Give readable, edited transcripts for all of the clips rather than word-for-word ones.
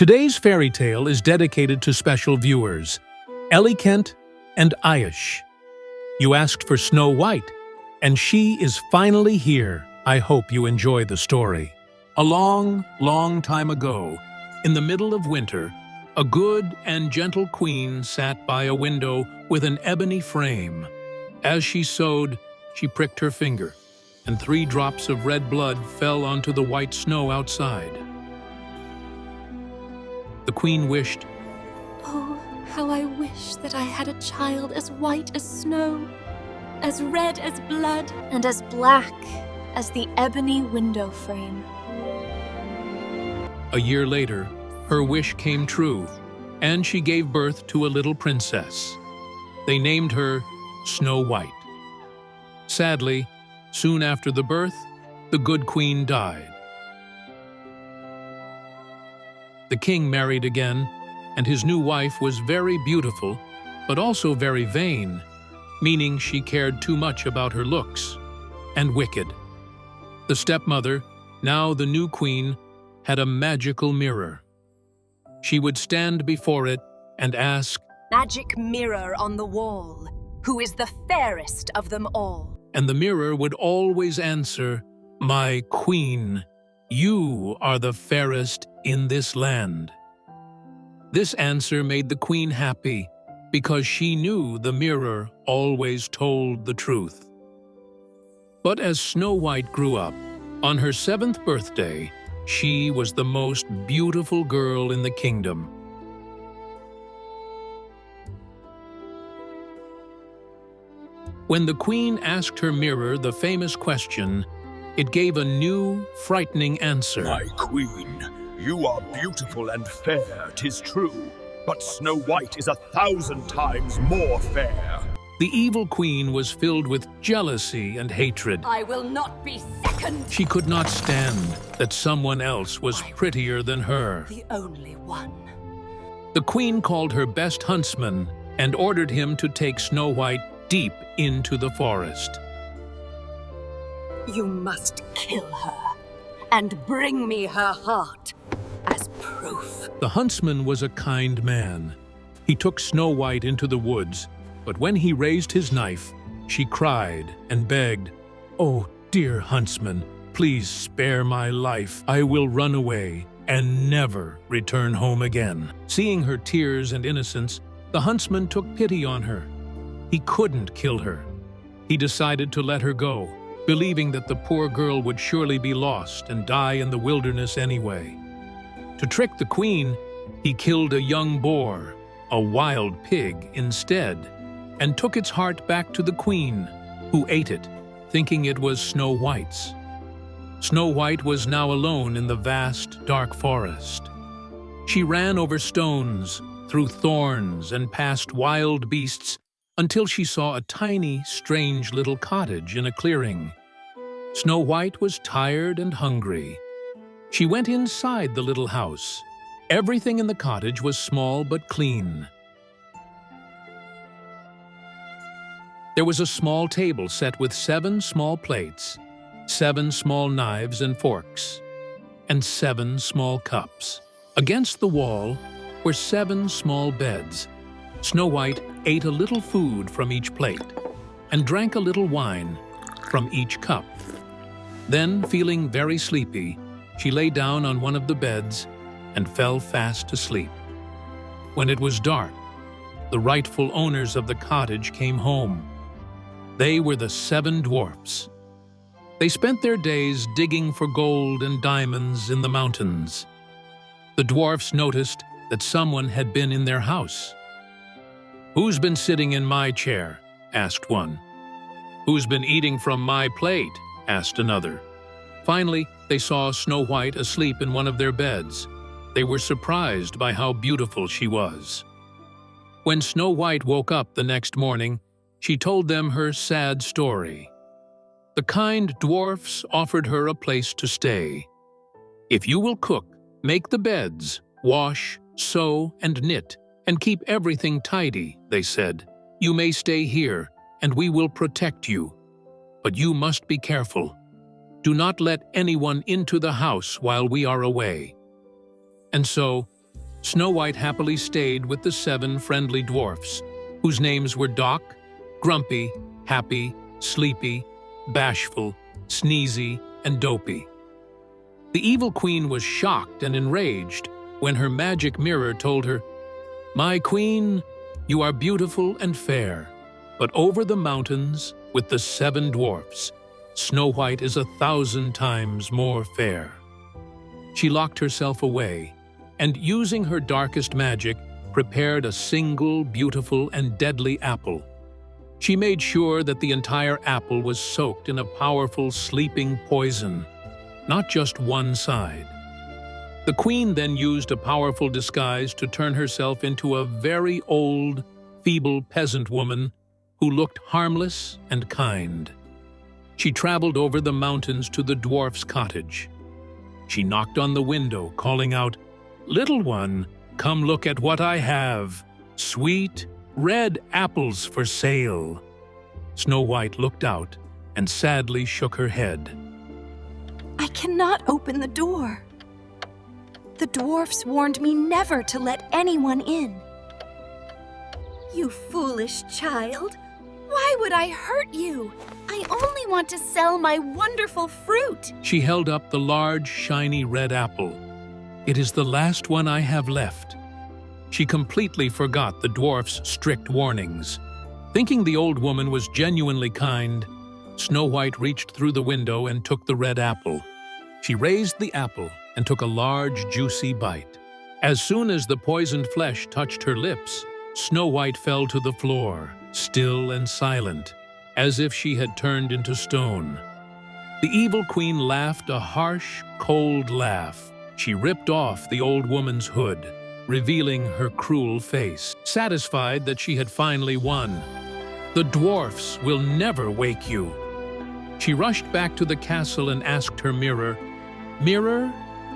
Today's fairy tale is dedicated to special viewers, Ellie Kent and Ayush. You asked for Snow White, and she is finally here. I hope you enjoy the story. A long, long time ago, in the middle of winter, a good and gentle queen sat by a window with an ebony frame. As she sewed, she pricked her finger, and 3 drops of red blood fell onto the white snow outside. The queen wished, "Oh, how I wish that I had a child as white as snow, as red as blood, and as black as the ebony window frame." A year later, her wish came true, and she gave birth to a little princess. They named her Snow White. Sadly, soon after the birth, the good queen died. The king married again, and his new wife was very beautiful, but also very vain, meaning she cared too much about her looks, and wicked. The stepmother, now the new queen, had a magical mirror. She would stand before it and ask, "Magic mirror on the wall, who is the fairest of them all?" And the mirror would always answer, "My queen, you are the fairest in this land." This answer made the queen happy, because she knew the mirror always told the truth. But as Snow White grew up, on her 7th birthday, she was the most beautiful girl in the kingdom. When the queen asked her mirror the famous question, it gave a new, frightening answer. "My queen, you are beautiful and fair, 'tis true, but Snow White is 1,000 times more fair." The evil queen was filled with jealousy and hatred. "I will not be second. She could not stand that someone else was prettier than her. The only one." The queen called her best huntsman and ordered him to take Snow White deep into the forest. "You must kill her, and bring me her heart as proof." The huntsman was a kind man. He took Snow White into the woods, but when he raised his knife, she cried and begged, "Oh, dear huntsman, please spare my life. I will run away and never return home again." Seeing her tears and innocence, the huntsman took pity on her. He couldn't kill her. He decided to let her go, believing that the poor girl would surely be lost and die in the wilderness anyway. To trick the queen, he killed a young boar, a wild pig, instead, and took its heart back to the queen, who ate it, thinking it was Snow White's. Snow White was now alone in the vast, dark forest. She ran over stones, through thorns, and past wild beasts until she saw a tiny, strange little cottage in a clearing. Snow White was tired and hungry. She went inside the little house. Everything in the cottage was small but clean. There was a small table set with 7 small plates, 7 small knives and forks, and 7 small cups. Against the wall were 7 small beds. Snow White ate a little food from each plate and drank a little wine from each cup. Then, feeling very sleepy, she lay down on one of the beds and fell fast asleep. When it was dark, the rightful owners of the cottage came home. They were the 7 dwarfs. They spent their days digging for gold and diamonds in the mountains. The dwarfs noticed that someone had been in their house. "Who's been sitting in my chair?" asked one. "Who's been eating from my plate?" asked another. Finally, they saw Snow White asleep in one of their beds. They were surprised by how beautiful she was. When Snow White woke up the next morning, she told them her sad story. The kind dwarfs offered her a place to stay. "If you will cook, make the beds, wash, sew, and knit, and keep everything tidy," they said, "you may stay here, and we will protect you. But you must be careful. Do not let anyone into the house while we are away." And so, Snow White happily stayed with the 7 friendly dwarfs, whose names were Doc, Grumpy, Happy, Sleepy, Bashful, Sneezy, and Dopey. The evil queen was shocked and enraged when her magic mirror told her, "My queen, you are beautiful and fair, but over the mountains with the 7 dwarfs, Snow White is 1,000 times more fair." She locked herself away, and using her darkest magic, prepared a single, beautiful, and deadly apple. She made sure that the entire apple was soaked in a powerful sleeping poison, not just one side. The queen then used a powerful disguise to turn herself into a very old, feeble peasant woman who looked harmless and kind. She traveled over the mountains to the dwarf's cottage. She knocked on the window, calling out, "Little one, come look at what I have. Sweet, red apples for sale." Snow White looked out and sadly shook her head. I cannot open the door. The dwarfs warned me never to let anyone in. You foolish child. Why would I hurt you? I only want to sell my wonderful fruit. She held up the large, shiny red apple. "It is the last one I have left." She completely forgot the dwarf's strict warnings. Thinking the old woman was genuinely kind, Snow White reached through the window and took the red apple. She raised the apple and took a large, juicy bite. As soon as the poisoned flesh touched her lips, Snow White fell to the floor, still and silent, as if she had turned into stone. The evil queen laughed a harsh, cold laugh. She ripped off the old woman's hood, revealing her cruel face, satisfied that she had finally won. "The dwarfs will never wake you." She rushed back to the castle and asked her mirror, "Mirror,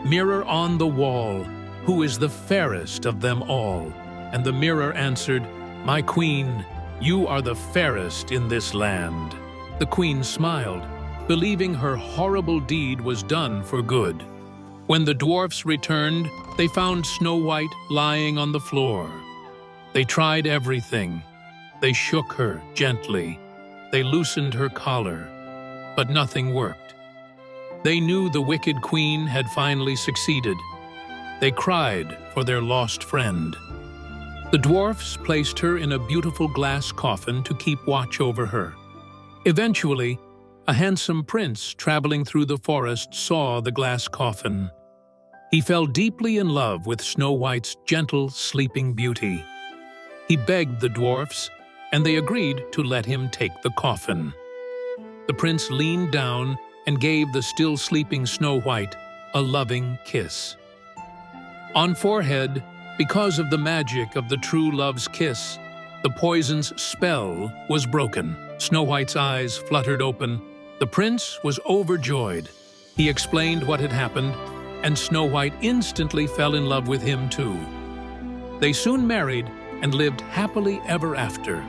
mirror on the wall, who is the fairest of them all?" And the mirror answered, "My queen, you are the fairest in this land." The queen smiled, believing her horrible deed was done for good. When the dwarfs returned, they found Snow White lying on the floor. They tried everything. They shook her gently. They loosened her collar, but nothing worked. They knew the wicked queen had finally succeeded. They cried for their lost friend. The dwarfs placed her in a beautiful glass coffin to keep watch over her. Eventually, a handsome prince traveling through the forest saw the glass coffin. He fell deeply in love with Snow White's gentle, sleeping beauty. He begged the dwarfs, and they agreed to let him take the coffin. The prince leaned down and gave the still sleeping Snow White a loving kiss. On forehead, because of the magic of the true love's kiss, the poison's spell was broken. Snow White's eyes fluttered open. The prince was overjoyed. He explained what had happened, and Snow White instantly fell in love with him too. They soon married and lived happily ever after.